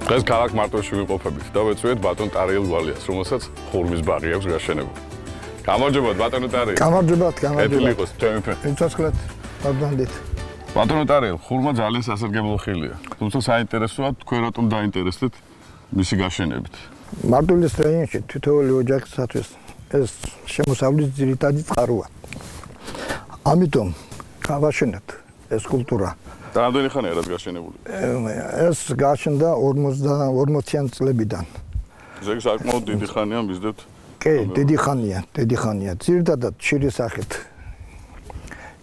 დღეს ქალაქ მარტოში ვიყოფებით და ვეწვიეთ ბატონ ტარიელ გვალიას, რომელსაც ხურმის ბაღი აქვს გაშენებული. გამარჯობათ ბატონო ტარიელ. გამარჯობათ. ეთილი იყოს ჩემი ფე. იცოცხლეთ ბაბდანდით. ბატონო ტარიელ, ხურმა ძალიან სასარგებლო ხილია. თუმცა საინტერესოა თქვენ რატომ დაინტერესდით მისი გაშენებით. მარტვილის რაიონში თითოეული ოჯახისათვის ეს შემოსავლის ძირითადი წყაროა. ამიტომ გავაშენეთ ეს კულტურა. რამდენი ხანია რაც გაშენებული? ეს გაშენდა 40-იან წლებიდან. ზეგი საკმაოდ დიდი ხანია მისდევთ. კი, დიდი ხანია. ძირითადად შირის სახით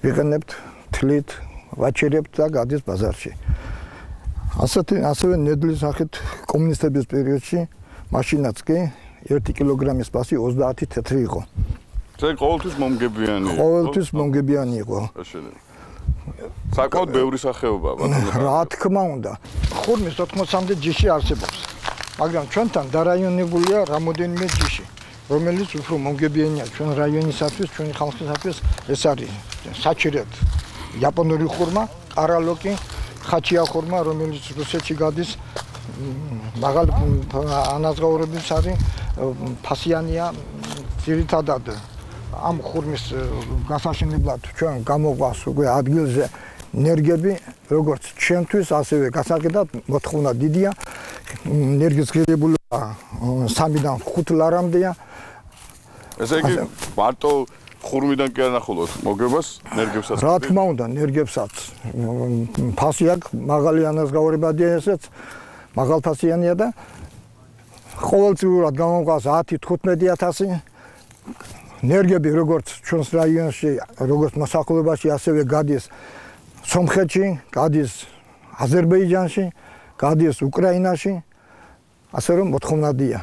ვიყენებთ, თლით, ვაჭერებთ და გადის ბაზარში. ასევე ნედლის სახით კომუნისტების პერიოდში მაშინაც კი 1 კილოგრამის ფასი 30 თეთრი იყო. ზეგი ყოველთვის მომგებიანი იყო. ყოველთვის მომგებიანი იყო. საკმაოდ ბევრი სახეობაა ბატონო. რა თქმა უნდა. ხურმის 80-მდე ჯიში არსებობს. მაგრამ ჩვენთან დარაიონებულია რამოდენიმე ჯიში, რომელიც უფრო მომგებიანია ჩვენ რაიონისათვის, ჩვენი ხალხისათვის. ეს არის საჭიროდ იაპონური ხურმა, კარალოკი, ხაჩია ხურმა, რომელიც რუსეთში გადის, მაღალი ანაზღაურების არის, ფასიანია, ძირითადად ამ ხურმის გასაშენებლად ჩვენ გამოგვას უკვე ადგილზე ნერგები, როგორც ჩვენთვის, ასევე გასაკეთად მოთხოვნა დიდია. ნერგის ღირებულება 3-დან 5 ლარამდეა. ესე იგი მარტო ხურმიდან კი არ ნახულობთ მოგებას, ნერგებსაც. რა თქმა უნდა, ნერგებსაც. ფასი აქვს, მაღალი ანაზღაურებადია ესეც, მაღალფასიანია და ყოველწლიურად გამოგვას 10-15,000 ნერგები როგორც ჩვენს რაიონში, როგორც მოსახლეობაში, ასევე გადის სომხეთში, გადის აზერბაიჯანში, გადის უკრაინაში, ასე რომ მოთხოვნადია.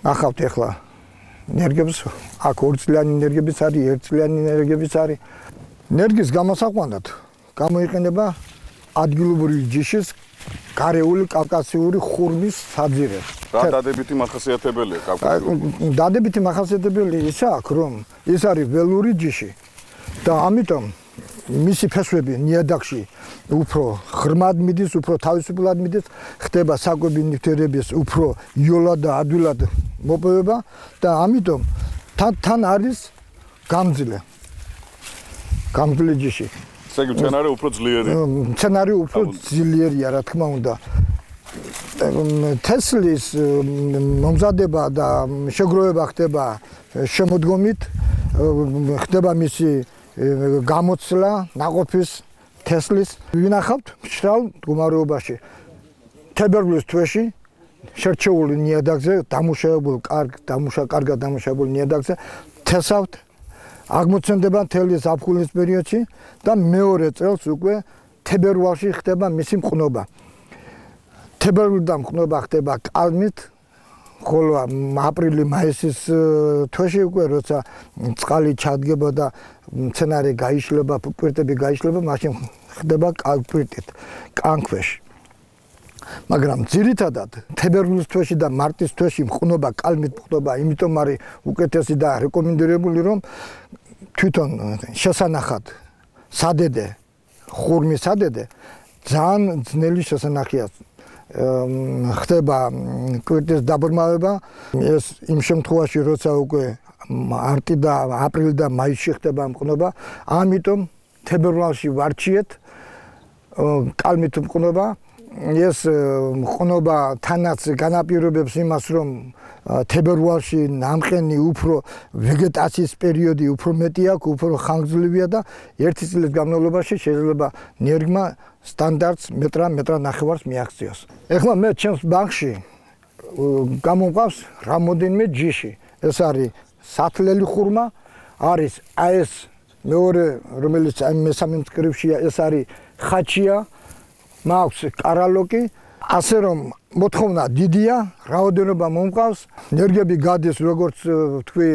ნახავთ ახლა ნერგებს, აქ 2 წლიანი ნერგებიც არის, 1 წლიანი ნერგებიც არის. ნერგის გამოსაყვანად გამოიყენება ადგილობრივი ჯიშის გარეული კავკასიური ხურმის საძირე. რა დადებითი მახასიათებელია კავკასიური? დადებითი მახასიათებელი ისა აქვს, რომ ის არის ველური ჯიში და ამიტომ მისი ფესვები ნიადაგში უფრო ღრმად მიდის, უფრო თავისუფლად მიდის, ხდება საკვები ნივთიერების უფრო იოლად და ადვილად მოპოვება და ამიტომ თან არის გამძლე ჯიში. ესე იგი მცენარე უფრო ძლიერია. მცენარე უფრო ძლიერია, რა თქმა უნდა. თესლის მომზადება და შეგროვება ხდება შემოდგომით, ხდება მისი გამოცვლა ნაყოფის თესლის. ვინახავთ მშრალ მდგომარეობაში. თებერვლის თვეში შერჩეული ნიადაგზე, კარგად დამუშავებულ ნიადაგზე თესავთ. აღმოცენდება მთელი ზაფხულის პერიოდში და მეორე წელს უკვე თებერვალში ხდება მისი მყნობა. თებერვლიდან მყნობა ხდება კალმით, ხოლო აპრილი-მაისის თვეში უკვე როცა წყალი ჩადგება და მცენარე გაიშლება, კვირტები გაიშლება, მაშინ ხდება კალკვირტით, კანქვეში. მაგრამ ძირითადად თებერვლის თვეში და მარტის თვეში მყნობა, კალმით მყნობა, იმიტომ არის უკეთესი და რეკომენდირებული, რომ თვითონ შესანახად სადედე, ხურმის სადედე ძალიან ძნელი შესანახია. ხდება კვირტის დაბრმავება, ეს იმ შემთხვევაში, როცა უკვე მარტი და აპრილი და მაისში ხდება მყნობა, ამიტომ თებერვალში ვარჩიეთ კალმით მყნობა. ეს მყნობა თანაც განაპირობებს იმას, რომ თებერვალში ნამყენი უფრო ვეგეტაციის პერიოდი უფრო მეტი აქვს, უფრო ხანგრძლივია და 1 წლის განმავლობაში შეიძლება ნერგმა სტანდარტს მეტრ-ნახევარს მიაღწიოს. ეხლა მე ჩემს ბაღში გამომყავს რამოდენიმე ჯიში. ეს არის სათლელი ხურმა, არის ეს მეორე, რომელიც მესამე მწკრივშია, ეს არის ხაჩია, მაქვს კარალოკი, ასე რომ მოთხოვნა დიდია, რაოდენობა მომყავს, ნერგები გადის როგორც თქვი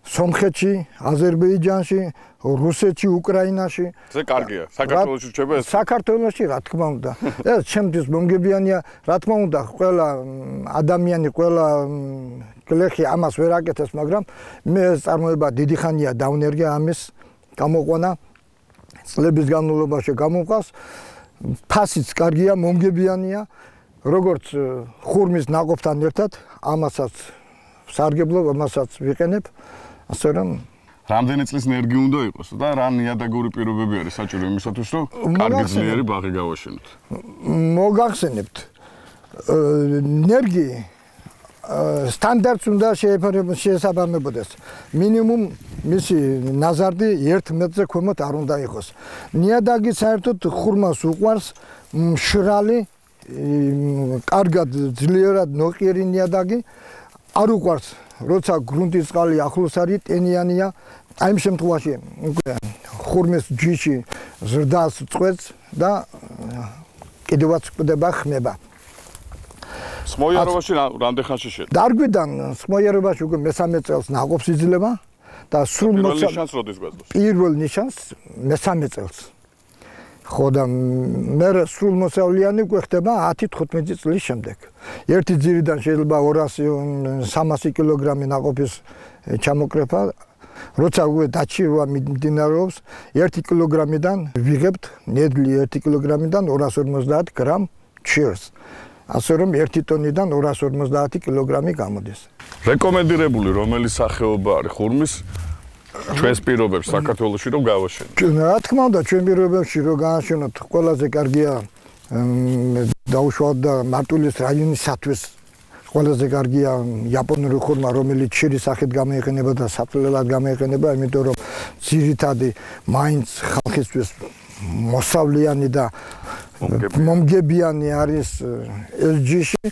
სომხეთში, აზერბაიჯანში, რუსეთში, უკრაინაში. זה კარგია. საქართველოში რჩება ეს? საქართველოში, რა თქმა უნდა. ეს ჩემთვის მომგებიანია, რა თქმა უნდა, ყველა ადამიანი, ყველა გლეხი ამას ვერ აკეთებს, მაგრამ მე ეს წარმოება დიდი ხანია დავნერგე ამის გამოყვანა წლების განმავლობაში გამომყავს. ფასიც კარგია, მომგებიანია. როგორც ხურმის ნაყოფთან ერთად ამასაც სარგებლობ, ამასაც ვიყენებ, ასე რომ რამდენი წლის ნერგი უნდა იყოს და რა ნიადაგური პირობები არის საჭირო იმისათვის, რომ კარგი ძლიერი ბაღი გავაშენოთ. მოგახსენებთ. ნერგი სტანდარტს უნდა შეესაბამებოდეს. მინიმუმ მისი ნაზარდი 1 მეტრზე ქვემოთ არ უნდა იყოს. ნიადაგი საერთოდ ხურმას უყვარს მშრალი, კარგად ძლიერად ნოყიერი ნიადაგი არ უყვარს, როცა გრუნტის წყალი ახლოს არის, ტენიანია. აი ამ შემთხვევაში ხურმის ჯიში ზრდას წყვეტს და კიდევაც კვდება ხმება. სმოიარობაში რამდენ ხანში შედგა? დარგვიდან სმოიარობაში უკვე მე-3 წელს ნაყოფს იძლევა და სრულ პირველ ნიშანს როდის გვაძლევს? პირველ ნიშანს მე-3 წელს. ხო და მე სრულ მოსავლიანი უკვე ხდება 10-15 წლის შემდეგ. ერთი ძირიდან შეიძლება 200-300 კილოგრამი ნაყოფის ჩამოკრეფა, როცა უკვე დაჭირვა მიმდინარეობს 1 კილოგრამიდან ვიღებთ ნედლი 1 კილოგრამიდან 250 გრამ ჩირს. ასე რომ 1 ტონიდან 250 კილოგრამი გამოდის. რეკომენდირებული რომელი სახეობა არის ხურმის ჩვენს პირობებს საქართველოში რომ გავაშენოთ? რა თქმა უნდა, ჩვენ პირობებში რომ გააშენოთ, ყველაზე კარგია დაუშვათ და მარტვილის რაიონისათვის ყველაზე კარგია იაპონური ხურმა, რომელიც ჩირის სახით გამოიყენება და საწვრილად გამოიყენება, იმიტომ რომ ძირითადი მაინც ხალხისთვის მოსავლიანი და მომგებიანი არის ეს ჯიში,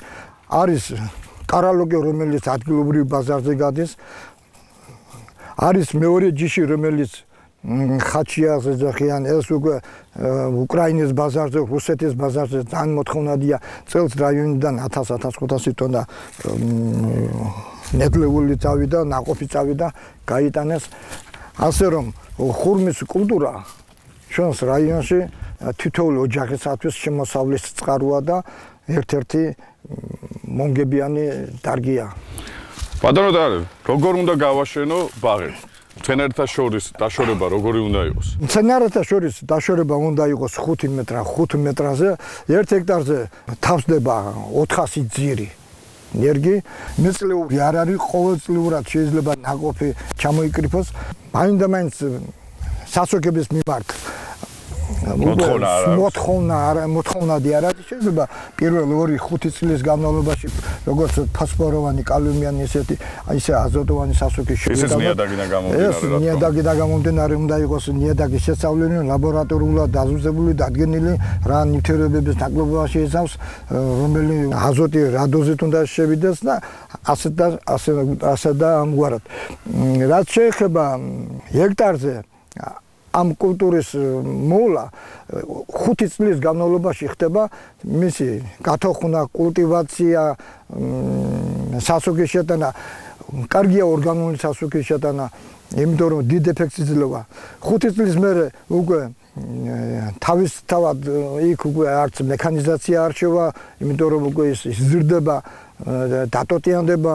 არის კარალოგე, რომელიც ადგილობრივ ბაზარზე გადის, არის მეორე ჯიში, რომელიც ხაჩიას ეძახიან, ეს უკვე უკრაინის ბაზარზე, რუსეთის ბაზარზე ძალიან მოთხოვნადია, წელს რაიონიდან 1000-1500 ტონა ნედლეული წავიდა, ნაყოფი წავიდა, გაიტანეს. ასე რომ ხურმის კულტურა ჩვენს რაიონში თითოეული ოჯახისათვის შემოსავლის წყაროა და ერთ-ერთი მომგებიანი დარგია. ბატონო და როგორ უნდა გავაშენო ბაღი? მცენარეთა შორის დაშორება როგორი უნდა იყოს? მცენარეთა შორის დაშორება უნდა იყოს 5 მეტრა 5 მეტრაზე, 1 ჰექტარზე თავსდება 400 ძირი. ნერგი მეწლეული არ არის, ყოველწლიურად შეიძლება ნაყოფი ჩამოიკრიფოს, მაინდა-მაინც სასუქების მიმართ მოთხოვნადი არ არის, შეიძლება პირველ 2-5 წლის განმავლობაში როგორც ფოსფოროვანი, კალიუმიანი ესეთი, ისე აზოტოვანი სასუქი შეიძლება. ეს ნიადაგიდან გამომდინარე უნდა იყოს ნიადაგის შესწავლილი, ლაბორატორიულად დაზუსტებული, დადგენილი რა ნივთიერებების ნაკლებობა შეიცავს, რომელი აზოტი რა დოზით უნდა შევიდეს და ასე და ამგვარად. რაც შეეხება ჰექტარზე ამ კულტურის მოვლა 5 წლის განმავლობაში ხდება მისი გათოხუნა, კულტივაცია, სასუქის შეტანა, კარგია ორგანული სასუქის შეტანა, იმიტომ რომ დიდ ეფექტს იძლევა. 5 წლის მერე უკვე თავისთავად იქ უკვე არც მექანიზაცია არ შევა, იმიტომ რომ უკვე ის იზრდება, დატოტიანდება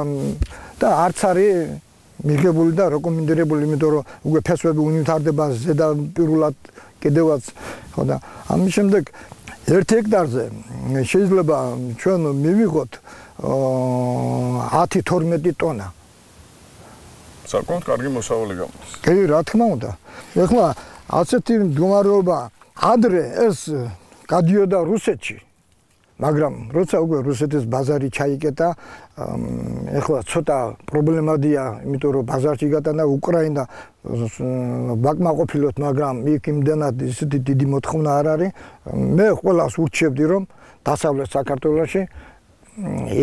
და არც არის მიღებული და რეკომენდირებული, იმიტომ რომ უკვე ფესვები უნივთარდება ზედაპირულად კიდევაც, ხო და ამის შემდეგ 1 ჰექტარზე შეიძლება ჩვენ მივიღოთ 10-12 ტონა. საკმაოდ კარგი მოსავალი გამოდის. კი, რა თქმა უნდა. ეხლა ასეთი მდგომარეობა ადრე ეს გადიოდა რუსეთში. მაგრამ როცა უკვე რუსეთის ბაზარი ჩაიკეტა, ეხლა ცოტა პრობლემადია, იმიტომ რომ ბაზარში გატანა უკრაინა ვაკმაყოფილოთ, მაგრამ იქ იმდენად ისეთი დიდი მოთხოვნა არ არის. მე ყველას ურჩევდი, რომ დასავლეთ საქართველოში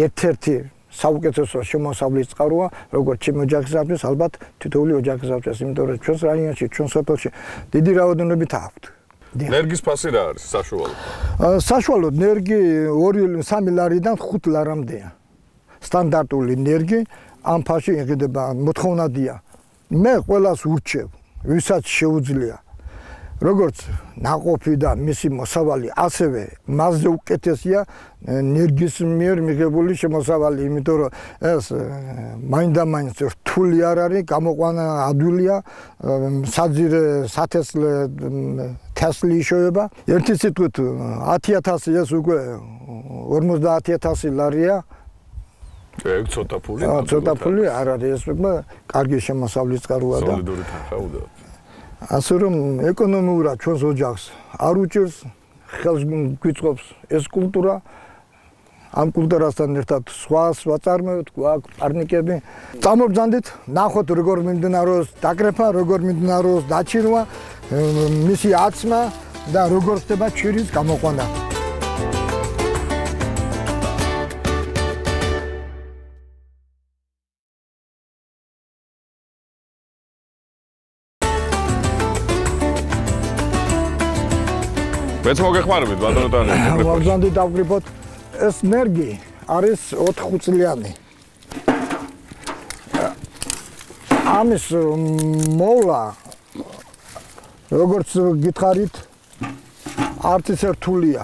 ერთ-ერთი საუკეთესო შემოსავლის წყაროა, როგორც ჩემი ოჯახისათვის, ალბათ თითოეული ოჯახისათვის, იმიტომ რომ ჩვენს რაიონში, ჩვენ სოფელში დიდი რაოდენობით აქვთ. ნერგის ფასი რა არის საშუალო? საშუალო ნერგი 2-3 ლარიდან 5 ლარამდეა. სტანდარტული ნერგი ამ ფასში იყიდება, მოთხოვნადია. მე ყველას ურჩევ, ვისაც შეუძლია, როგორც ნაყოფი და მისი მოსავალი, ასევე მასზე უკეთესია ნერგის მიერ მიღებული შემოსავალი, იმიტომ რომ ეს მაინდა-მაინც რთული არ არის, გამოყვანა ადვილია, საძირე, სათესლე თასლი იშოვება. ერთი სიტყვით 10,000 ეს უკვე 50,000 ლარია. ცოტა ფული. ცოტა ფული არ არის ეს უკვე კარგი შემოსავლის წყაროა და სოლიდური თანხა უნდა. ასე რომ ეკონომიურად ჩვენს ოჯახს არ უჭირს, ხელს გვიწყობს ეს კულტურა. ამ კულტურასთან ერთად სხვა ვაწარმოებთ, გვაქვს პარნიკები. წამობრძანდით, ნახოთ როგორ მიმდინარეობს დაკრეფა, როგორ მიმდინარეობს დაჩირვა, მისი აცმა და როგორ ხდება ჩირის გამოყვანა. მეც მოგეხმარებით ბატონო ტანი. მოგზანდით დავკრიფოთ ეს ნერგი არის 4 წლიანი. ამის მოვლა როგორც გითხარით არც ისე რთულია.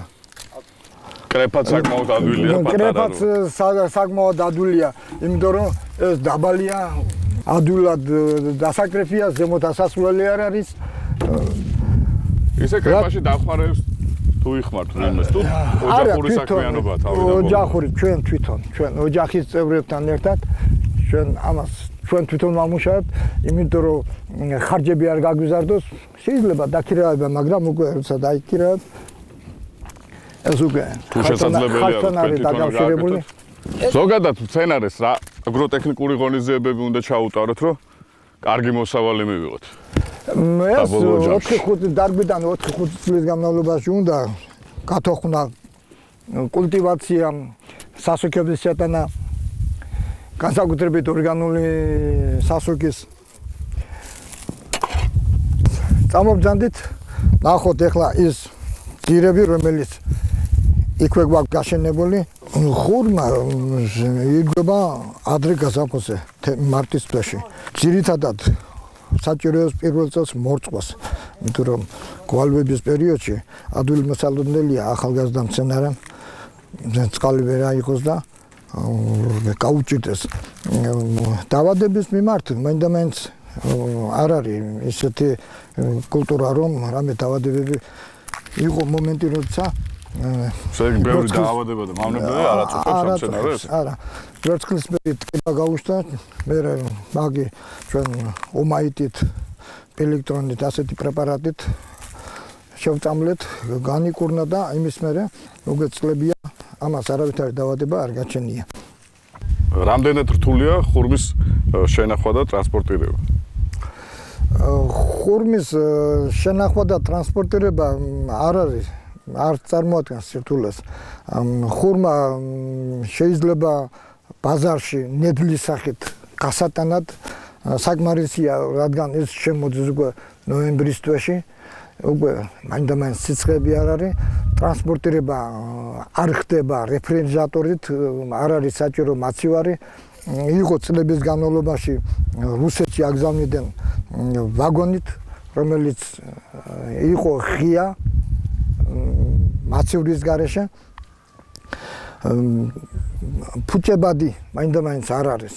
კრეფაც საკმაოდ ადვილია პატარა. კრეფაც საკმაოდ ადვილია, იმიტომ რომ ეს დაბალია, ადვილად დასაკრეფია, ზემოთ ასასვლელი არ არის. ისე კრეფაში დახმარებს თუ იხმართ ვინმეს თუ ოჯახური საქმიანობა თავიდან. ოჯახური ჩვენ ოჯახის წევრებთან ერთად ჩვენ ამას ჩვენ თვითონ ვამუშავებთ, იმიტომ რომ ხარჯები არ გაგვიზარდოს, შეიძლება დაქირავება, მაგრამ უკვე როცა დაიქირავებ ეს უკვე თუ შესაძლებელია დაკავშირებული. ზოგადად მცენარეს რა აგროტექნიკური ღონისძიებები უნდა ჩაუტაროთ, რომ კარგი მოსავალი მივიღოთ. ეს 4-5 დარგვიდან 4-5 წლის განმავლობაში უნდა გათოხმნა კულტივაცია, სასუქების შეტანა, განსაკუთრებით ორგანული სასუქის. წამობრძანდით, ნახოთ ახლა ის ძირები, რომელიც იქვე გვაქვს გაშენებული, ხურმა იგება ადრე გაზაფხულზე, მარტის თვეში. ძირითადად საჭიროებს პირველ წელს მორწყვას, იმიტომ რომ გვალვების პერიოდში ადვილი მოსალოდნელია ახალგაზრდა მცენარე, წყალი ვერ აიღოს და გაუჭირდეს. დავადების მიმართ მაინდა-მაინც არ არის ისეთი კულტურა, რომ რამე დავადებები იყო მომენტი, როცა შეიძლება ბევრი დაავადება და მავნებელია არ აწუხებს მცენარეს? არა. ვერცხლის ტკიპა გაუჩნდა, მე მაგი ჩვენ ომაიტით, ელექტრონით, ასეთი პრეპარატით შევწამლეთ, განიკურნა და იმის მერე უკვე წლებია, ამას არავითარი დაავადება არ გაჩენია. რამდენად რთულია ხურმის შენახვა და ტრანსპორტირება? ხურმის შენახვა და ტრანსპორტირება არ წარმოადგენს სირთულეს. ხურმა შეიძლება ბაზარში ნედლის სახით გასატანად საკმარისია, რადგან ეს შემოდის უკვე ნოემბრის თვეში, უკვე მაინდა-მაინც სიცხეები არ არის, ტრანსპორტირება არ ხდება რეფრიჟერატორით, არ არის საჭირო მაცივარი. იყო წლების განმავლობაში რუსეთში აგზავნიდნენ ვაგონით, რომელიც იყო ღია მაცივრის გარეშე. ფუჭებადი მაინდა-მაინც არ არის.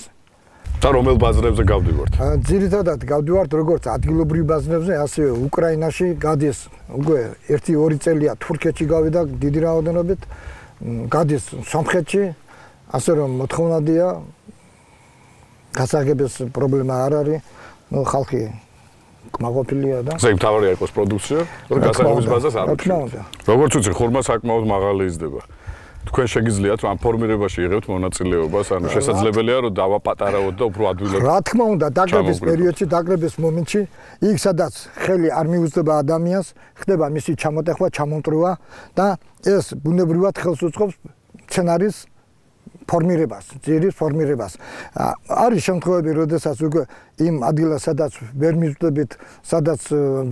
და რომელ ბაზრებზე გავდივართ? ძირითადად გავდივართ როგორც ადგილობრივ ბაზრებზე, ასევე უკრაინაში გადის უკვე 1-2 წელია თურქეთში გავიდა დიდი რაოდენობით, გადის სომხეთში, ასე რომ მოთხოვნადია, გასაგების პრობლემა არ არის, ხალხი კმაყოფილია და ესე მთავარია იყოს პროდუქცია, რომ გასაგების ბაზას არ უჩვენებს. როგორც ვიცი, ხურმა საკმაოდ მაღალი იზრდება. თქვენ შეგიძლიათ ამ ფორმირებაში იღებთ მონაწილეობას, ანუ შესაძლებელია რომ დავაპატარავოთ და უფრო ადვილად. რა თქმა უნდა, დაკრების პერიოდში, დაკრების მომენტში, იქ სადაც ხელი არ მიუძდება ადამიანს, ხდება მისი ჩამოტეხვა, ჩამომტრივა და ეს ბუნებრივად ხელს უწყობს სცენარის ფორმირებას, ძირის ფორმირებას. არის შემთხვევები, როდესაც უკვე იმ ადგილას, სადაც ვერ მივწდებით, სადაც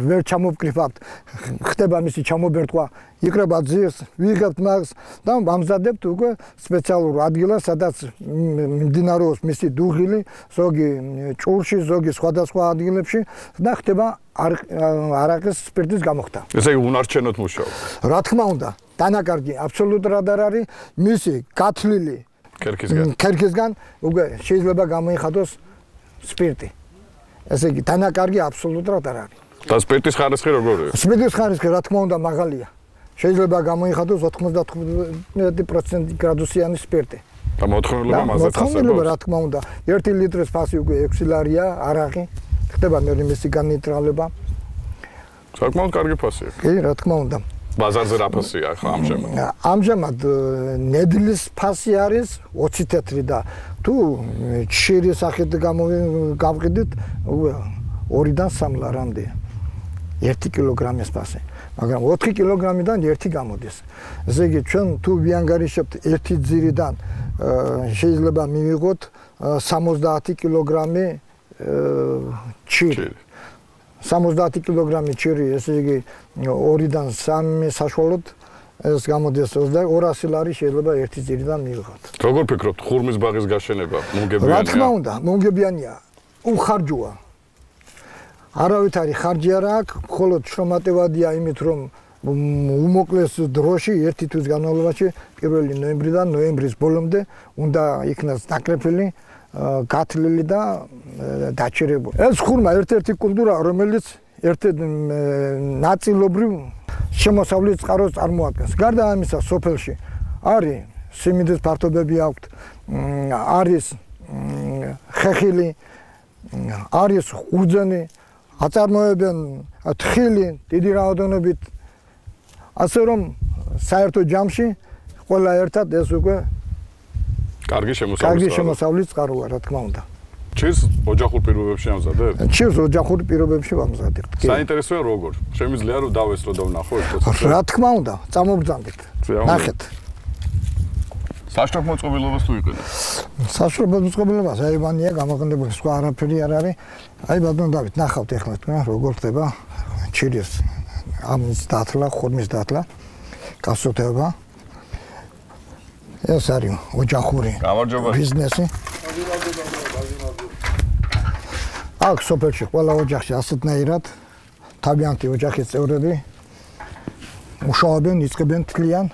ვერ ჩამოვკრიფავთ, ხდება მისი ჩამობერტყვა, იკრება ძირს, ვიღებთ მას და ვამზადებთ უკვე სპეციალურ ადგილას, სადაც მიმდინარეობს მისი დუღილი, ზოგი ჭურში, ზოგი სხვადასხვა ადგილებში და ხდება არაყის სპირტის გამოხდა. ესე იგი უნარჩენოთ მუშაობთ. რა თქმა უნდა, დანაკარგი აბსოლუტურად არ არის, მისი გათვლილი ქერქისგან უკვე შეიძლება გამოიხადოს სპირტი. ესე იგი დანაკარგი აბსოლუტურად არ არის. და სპირტის ხარისხი როგორია? სპირტის ხარისხი რა თქმა უნდა მაღალია. შეიძლება გამოიხადოს 95% გრადუსიანი სპირტი. და მოთხოვნილება მასზე მოთხოვნილება რა თქმა უნდა 1 ლიტრის ფასი უკვე 6 ლარია არაღი ხდება მე მისი განიტრალება. საკმაოდ კარგი ფასია. კი რა თქმა უნდა. ბაზარზე რა ფასია ახლა ამჟამად? ამჟამად ნედლის ფასი არის 20 თეთრი და თუ შირის სახით გავყიდით 2-დან 3 ლარამდეა 1 კილოგრამის ფასი. მაგრამ 4 კილოგრამიდან 1 გამოდის. ესე იგი ჩვენ თუ ვიანგარიშებთ 1 ძირიდან შეიძლება მივიღოთ 70 კილოგრამი ჩირი. 70 კილოგრამი ჩირი, ესე იგი 2-დან 3 საშუალოდ ეს გამოდის 200 ლარი შეიძლება 1 ძირიდან მივიღოთ. როგორ ფიქრობთ ხურმის ბაღის გაშენება მუნგებიანია? რა თქმა უნდა, მუნგებიანია. უხარჯოა. არავითარი ხარჯი არ აქვს, მხოლოდ შრომატევადია იმით, რომ უმოკლეს დროში 1 თვის განმავლობაში 1 ნოემბრიდან ნოემბრის ბოლომდე უნდა იქნას დაკრეფილი, გათლილი და დაჭერებული. ეს ხურმა ერთ-ერთი კულტურაა, რომელიც ერთ-ერთ ნაწილობრივ შემოსავლის წყაროს წარმოადგენს. გარდა ამისა, სოფელში არის სიმინდის ფართობები აქვთ, არის ხეხილი, არის ყურძენი, აწარმოებენ თხილი დიდი რაოდენობით. ასე რომ საერთო ჯამში ყველა ერთად ეს უკვე კარგი შემოსავლის წყაროა, რა თქმა უნდა. ჩირს ოჯახურ პირობებში ამზადებთ? ჩირს ოჯახურ პირობებში ვამზადებთ. საინტერესოა როგორ? შემიძლია რომ დავესწრო და ვნახო ეს პროცესი? რა თქმა უნდა, წამობრძანდით. ნახეთ. საშრობ მოწყობილობას თუ იყენებთ? საშრობ მოწყობილობას აივანია გამოყენებული, სხვა არაფერი არ არის. აი ბატონო დავით, ნახავთ ეხლა თქვენ როგორ ხდება ჩირის ამის დათლა, ხორმის დათლა, გასწორება. ეს არის ოჯახური ბიზნესი. აქ სოფელში ყველა ოჯახში ასეთნაირად თავიანთი ოჯახის წევრები მუშაობენ, იწყებენ თლიან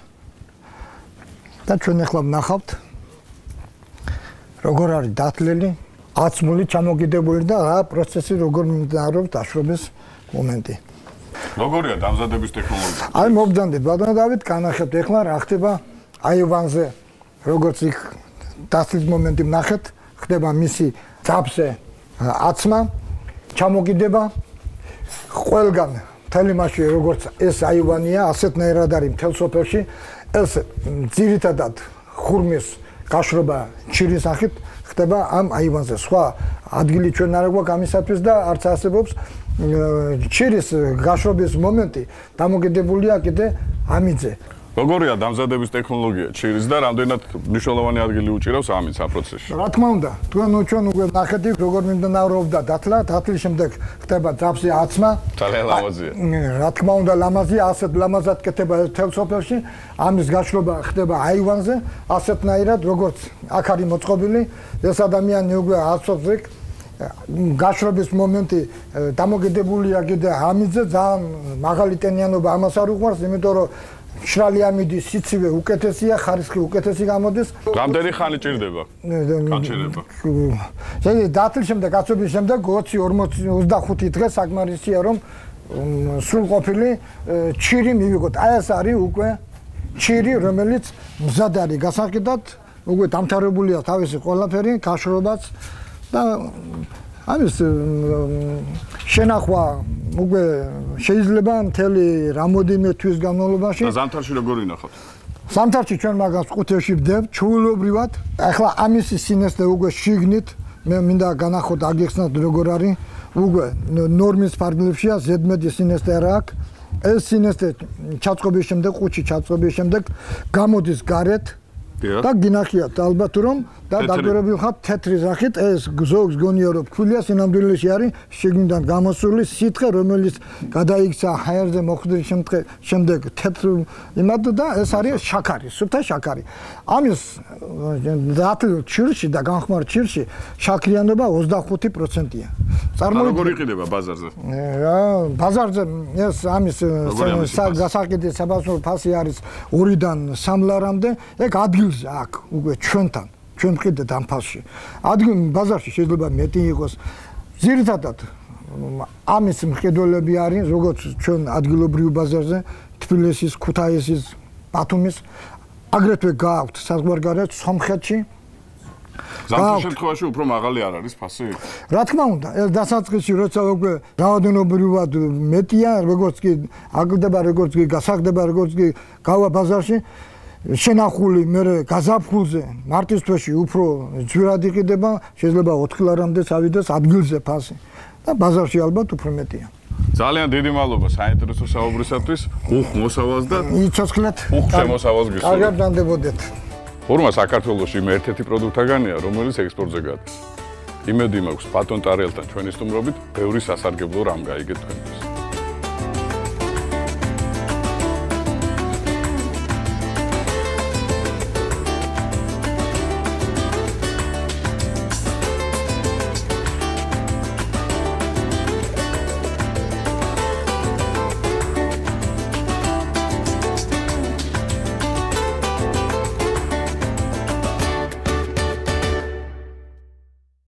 და ჩვენ ახლა ვნახავთ როგორ არის დათლილი, აცმული, ჩამოგიდებული და რა პროცესი როგორ მიმდინარეობს დაშრობის მომენტი. როგორია დამზადების ტექნოლოგია? აი მობრძანდით ბატონო დავით, განახებთ ახლა რა ხდება აივანზე, როგორც იქ დათლის მომენტი ვნახეთ, ხდება მისი ძაბზე აცმა, ჩამოგიდება ყველგან მთელი მასში როგორც ეს აივანია, ასეთნაირად არის მთელ სოფელში, ეს ძირითადად ხურმის გაშრობა ჩირის სახით ხდება ამ აივანზე. სხვა ადგილი ჩვენ არ გვაქვს ამისათვის და არც არსებობს ჩირის გაშრობის მომენტი დამოკიდებულია კიდე ამიძე. როგორია დამზადების ტექნოლოგია ჩირის და რამდენად მნიშვნელოვანი ადგილი უჭირავს ამის ამ პროცესში? რა თქმა უნდა, ჩვენ უკვე ნახეთ იქ როგორ მიმდინარეობდა დათლა, დათლის შემდეგ ხდება ძაბზე აცმა. ძალიან ლამაზია. რა თქმა უნდა, ლამაზია, ასეთ ლამაზად კეთება მთელ სოფელში, ამის გაშრობა ხდება აივანზე, ასეთნაირად როგორც აქ არის მოწყობილი, ეს ადამიანი უკვე აცობს იქ გაშრობის მომენტი დამოკიდებულია კიდე ამიძე, ძალიან მაღალი ტენიანობა ამას არ უყვარს, იმიტომ რომ მშრალი ამიდის სიცივე უკეთესია, ხარისხი უკეთესი გამოდის. რამდენი ხანი ჭირდება? გაჩერება. ზეგი დათლის შემდეგ, აცობის შემდეგ 20-25 დღე საკმარისია რომ სრულყოფილი ჩირი მივიღოთ. აი ეს არის უკვე ჩირი, რომელიც მზად არის გასაყიდად, უკვე დამთავრებულია თავისი ყველაფერი, გაშრობაც და ამის შენახვა უკვე შეიძლება მთელი რამოდენიმე თვის განმავლობაში. და ზამთარში როგორ ინახავთ? ზამთარში ჩვენ მაგას ყუთებში ვდებ, ჩვეულებრივად. ახლა ამის სინესტე უკვე შიგნით, მე მინდა განახოთ აგიხსნათ როგორ არის, უკვე ნორმის ფარგლებშია, ზედმეტი სინესტე არ აქვს. ეს სინესტე ჩაწყობის შემდეგ, ყუთში ჩაწყობის შემდეგ გამოდის გარეთ და გინახიათ ალბათ რომ და დაგვერებული ხარ თეთრი სახით ეს ზოგს გონია რომ ფქვილია სინამდვილეში არის შიგნიდან გამოსული სითხე რომელიც გადაიქცა ჰაერზე მოხვდრის შემდეგ თეთრ იმად და ეს არის შაქარი, სუფთა შაქარი. ამის დათლილ ჩირში და განხმარ ჩირში შაქრიანობა 25%-ია. როგორ იყიდება ბაზარზე? ბაზარზე ეს ამის გასაყიდის საბაზრო ფასი არის 2-დან 3 ლარამდე, ეგ ადგილზე აქ უკვე ჩვენთან ჩვენ ვყიდეთ ამ ფასში. ადგილ ბაზარში შეიძლება მეტი იყოს. ძირითადად ამის მხედველები არის როგორც ჩვენ ადგილობრივ ბაზარზე თბილისის, ქუთაისის, ბათუმის აგრეთვე გააქვთ საზღვარგარეთ სომხეთში ზამთრის შემთხვევაში უფრო მაღალი არ არის ფასი? რა თქმა უნდა, ეს დასაწყისში როცა უკვე რაოდენობრივად მეტია, როგორც კი აკლდება, როგორც კი გასაგდება, როგორც კი გავა ბაზარში, შენახული მე გაზაფხულზე მარტის თვეში უფრო ძვირად იყიდება, შეიძლება 4 ლარამდე წავიდეს ადგილზე ფასი და ბაზარში ალბათ უფრო მეტია. ძალიან დიდი მადლობა საინტერესო საუბრისათვის. უხ მოსავალს და იცოცხლეთ. უხ შემოსავალს გისურვებთ. კარგად დანდებოდეთ. ფურმა საქართველოში იმ ერთ-ერთი პროდუქტთაგანია, რომელიც ექსპორტზე გადის. იმედი მაქვს ბატონ ტარიელთან ჩვენი სტუმრობით ბევრი სასარგებლო რამ გაიგეთ თქვენთვის.